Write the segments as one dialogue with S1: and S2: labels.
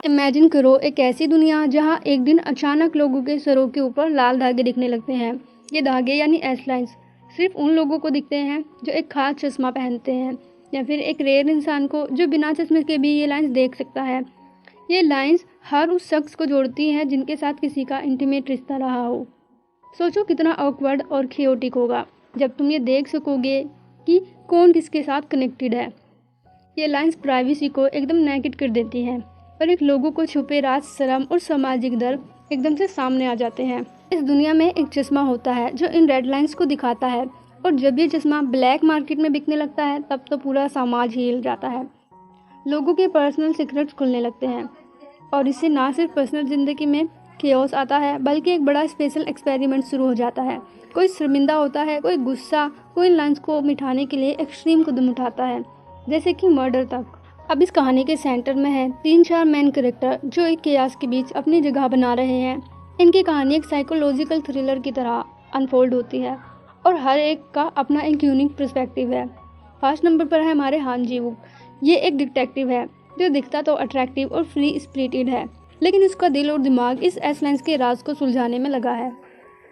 S1: Imagine करो एक ऐसी दुनिया जहां एक दिन अचानक लोगों के सरों के ऊपर लाल धागे दिखने लगते हैं। ये धागे यानी एस लाइन्स सिर्फ उन लोगों को दिखते हैं जो एक खास चश्मा पहनते हैं, या फिर एक रेयर इंसान को जो बिना चश्मे के भी ये लाइन्स देख सकता है। ये लाइन्स हर उस शख्स को जोड़ती हैं जिनके साथ किसी का इंटीमेट रिश्ता रहा हो। सोचो कितना ऑकवर्ड और खियोटिक होगा जब तुम ये देख सकोगे कि कौन किसके साथ कनेक्टेड है। ये लाइन्स प्राइवेसी को एकदम नेकेड कर देती हैं और एक लोगों को छुपे राज, शर्म और सामाजिक दर्द एकदम से सामने आ जाते हैं। इस दुनिया में एक चश्मा होता है जो इन रेड लाइन्स को दिखाता है, और जब ये चश्मा ब्लैक मार्केट में बिकने लगता है तब तो पूरा समाज ही हिल जाता है। लोगों के पर्सनल सीक्रेट्स खुलने लगते हैं और इससे ना सिर्फ पर्सनल ज़िंदगी में केओस आता है बल्कि एक बड़ा स्पेशल एक्सपेरिमेंट शुरू हो जाता है। कोई शर्मिंदा होता है, कोई गुस्सा, कोई लाइन्स को मिटाने के लिए एक्सट्रीम कदम उठाता है, जैसे कि मर्डर तक। अब इस कहानी के सेंटर में है 3-4 मेन कैरेक्टर जो एक केयास के बीच अपनी जगह बना रहे हैं। इनकी कहानी एक साइकोलॉजिकल थ्रिलर की तरह अनफोल्ड होती है और हर एक का अपना एक यूनिक पर्सपेक्टिव है। फर्स्ट नंबर पर है हमारे हान जी-वूक। ये एक डिटेक्टिव है जो दिखता तो अट्रैक्टिव और फ्री स्पिरिटेड है, लेकिन उसका दिल और दिमाग इस एस लाइन्स के राज को सुलझाने में लगा है।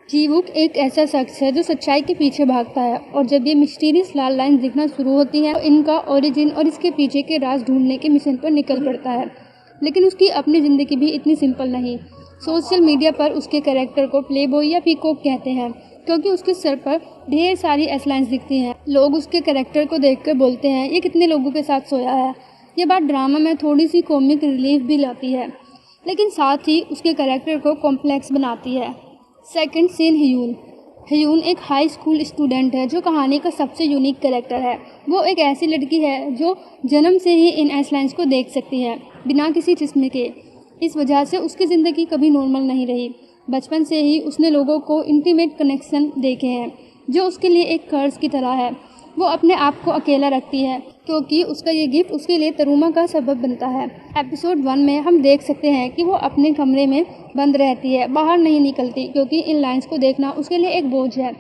S1: जी-वूक एक ऐसा शख्स है जो सच्चाई के पीछे भागता है, और जब ये मिस्टीरियस लाल लाइन्स दिखना शुरू होती हैं तो इनका ओरिजिन और इसके पीछे के राज ढूंढने के मिशन पर निकल पड़ता है। लेकिन उसकी अपनी ज़िंदगी भी इतनी सिंपल नहीं। सोशल मीडिया पर उसके कैरेक्टर को प्ले बॉय या पीकॉक कहते हैं क्योंकि उसके सर पर ढेर सारी एस लाइन्स दिखती हैं। लोग उसके कैरेक्टर को देखकर बोलते हैं ये कितने लोगों के साथ सोया है। ये बात ड्रामा में थोड़ी सी कॉमिक रिलीफ भी लाती है, लेकिन साथ ही उसके कैरेक्टर को कॉम्प्लेक्स बनाती है। Second scene Hyun. ह्यून एक हाई स्कूल स्टूडेंट है जो कहानी का सबसे यूनिक कैरेक्टर है। वो एक ऐसी लड़की है जो जन्म से ही इन एस लाइन्स को देख सकती है बिना किसी चश्मे के। इस वजह से उसकी ज़िंदगी कभी नॉर्मल नहीं रही। बचपन से ही उसने लोगों को इंटीमेट कनेक्शन देखे हैं जो उसके लिए एक कर्ज की तरह है। वो अपने आप को अकेला रखती है क्योंकि उसका ये गिफ्ट उसके लिए तरुमा का सबब बनता है। एपिसोड 1 में हम देख सकते हैं कि वो अपने कमरे में बंद रहती है, बाहर नहीं निकलती क्योंकि इन लाइन्स को देखना उसके लिए एक बोझ है।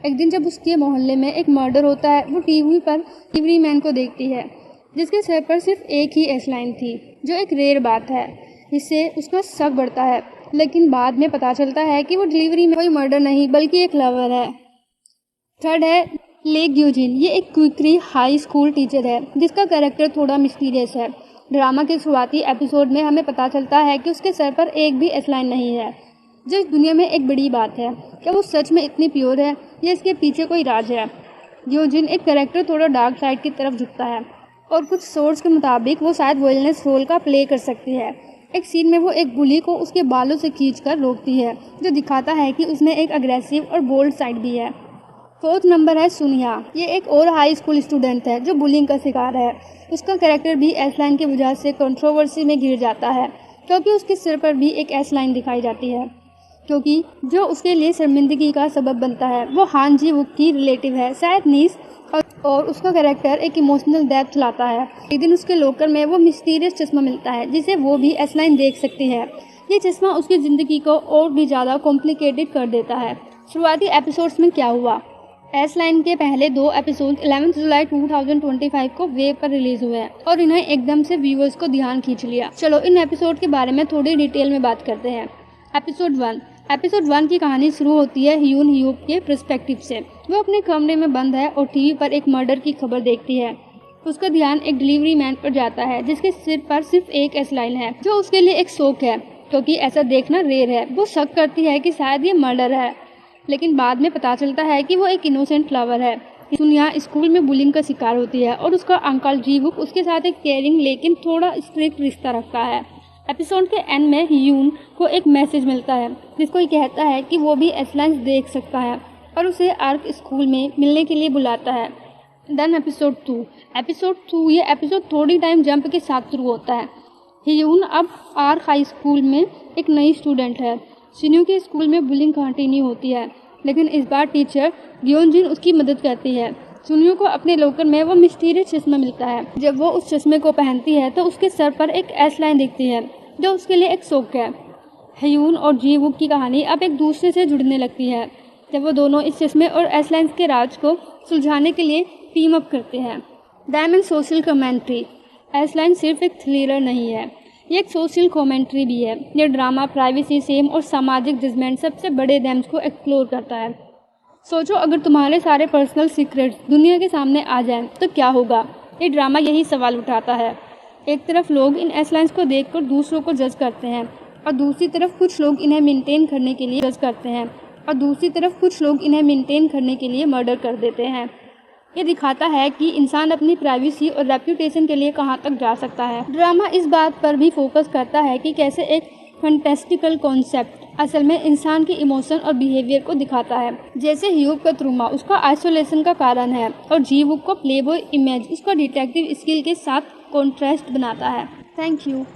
S1: एक दिन जब उसके मोहल्ले में एक मर्डर होता है, वो टीवी पर डिलीवरी मैन को देखती है जिसके सर पर सिर्फ एक ही एस लाइन थी, जो एक रेयर बात है। इससे उसका शक बढ़ता है, लेकिन बाद में पता चलता है कि वो डिलीवरी में कोई मर्डर नहीं बल्कि एक लवर है। थर्ड है ले ग्यूजिन। ये एक क्विकरी हाई स्कूल टीचर है जिसका कैरेक्टर थोड़ा मिस्टीरियस है। ड्रामा के शुरुआती एपिसोड में हमें पता चलता है कि उसके सर पर एक भी एस लाइन नहीं है, जो इस दुनिया में एक बड़ी बात है। क्या वो सच में इतनी प्योर है या इसके पीछे कोई राज है? ग्यूजिन एक कैरेक्टर थोड़ा डार्क साइड की तरफ झुकता है और कुछ सोर्स के मुताबिक वो शायद वायलेंस रोल का प्ले कर सकती है। एक सीन में वो एक बुली को उसके बालों से खींचकर रोकती है, जो दिखाता है कि उसमें एक अग्रेसिव और बोल्ड साइड भी है। फोर्थ नंबर है सुनिया। ये एक और हाई स्कूल स्टूडेंट है जो बुलिंग का शिकार है। उसका कैरेक्टर भी एस लाइन की वजह से कंट्रोवर्सी में घिर जाता है क्योंकि उसके सिर पर भी एक एस लाइन दिखाई जाती है, क्योंकि जो उसके लिए शर्मिंदगी का सबब बनता है। वो हान जी-वूक की रिलेटिव है, शायद नीस, और उसका कैरेक्टर एक इमोशनल डेप्थ लाता है। एक दिन उसके लॉकर में वो मिस्टीरियस चश्मा मिलता है जिसे वो भी एस लाइन देख सकती है। ये चश्मा उसकी ज़िंदगी को और भी ज़्यादा कॉम्प्लिकेटेड कर देता है। शुरुआती एपिसोड्स में क्या हुआ? एस लाइन के पहले 2 एपिसोड 11 जुलाई 2025 को वेब पर रिलीज हुए हैं और इन्हें एकदम से व्यूअर्स को ध्यान खींच लिया। चलो इन एपिसोड के बारे में थोड़ी डिटेल में बात करते हैं। एपिसोड 1 की कहानी शुरू होती है ह्यून के पर्सपेक्टिव से। वो अपने कमरे में बंद है और टीवी पर एक मर्डर की खबर देखती है। उसका ध्यान एक डिलीवरी मैन पर जाता है जिसके सिर पर सिर्फ एक एस लाइन है, जो उसके लिए एक शौक है क्योंकि ऐसा देखना रेयर है। वो शक करती है कि शायद ये मर्डर है, लेकिन बाद में पता चलता है कि वो एक इनोसेंट फ्लावर है। सुनिया स्कूल में बुलिंग का शिकार होती है और उसका अंकल जी-वूक उसके साथ एक केयरिंग लेकिन थोड़ा स्ट्रिक्ट रिश्ता रखता है। एपिसोड के एंड में ह्यून को एक मैसेज मिलता है जिसको ये कहता है कि वो भी एस लाइन्स देख सकता है और उसे आर्क स्कूल में मिलने के लिए बुलाता है। देन एपिसोड 2 ये एपिसोड थोड़ी टाइम जंप के साथ शुरू होता है। ह्यून अब आर्क हाई स्कूल में एक नई स्टूडेंट है। सिन्यू के स्कूल में बुलिंग कंटिन्यू होती है, लेकिन इस बार टीचर ग्योनजिन उसकी मदद करती है। सुनियो को अपने लॉकर में वो मिस्टीरियस चश्मा मिलता है। जब वो उस चश्मे को पहनती है तो उसके सर पर एक एस लाइन दिखती है, जो उसके लिए एक शौक है। ह्यून और जी-वूक की कहानी अब एक दूसरे से जुड़ने लगती है जब वो दोनों इस चश्मे और एस लाइन्स के राज को सुलझाने के लिए टीम अप करते हैं। Diamond social commentary. S line सिर्फ एक थ्रिलर नहीं है, ये एक सोशल कमेंट्री भी है। ये ड्रामा प्राइवेसी, सेम और सामाजिक जजमेंट सबसे बड़े डैम्स को एक्सप्लोर करता है। सोचो अगर तुम्हारे सारे पर्सनल सीक्रेट्स दुनिया के सामने आ जाएं तो क्या होगा। ये ड्रामा यही सवाल उठाता है। एक तरफ लोग इन एयरलाइंस को देखकर दूसरों को जज करते हैं और दूसरी तरफ कुछ लोग इन्हें मेंटेन करने के लिए मर्डर कर देते हैं। ये दिखाता है कि इंसान अपनी प्राइवेसी और रेप्यूटेशन के लिए कहाँ तक जा सकता है। ड्रामा इस बात पर भी फोकस करता है कि कैसे एक फैंटास्टिकल कॉन्सेप्ट असल में इंसान के इमोशन और बिहेवियर को दिखाता है। जैसे ह्यूग का ट्रूमा उसका आइसोलेशन का कारण है और जी-वुक को प्लेबॉय इमेज उसका डिटेक्टिव स्किल के साथ कॉन्ट्रास्ट बनाता है। Thank you.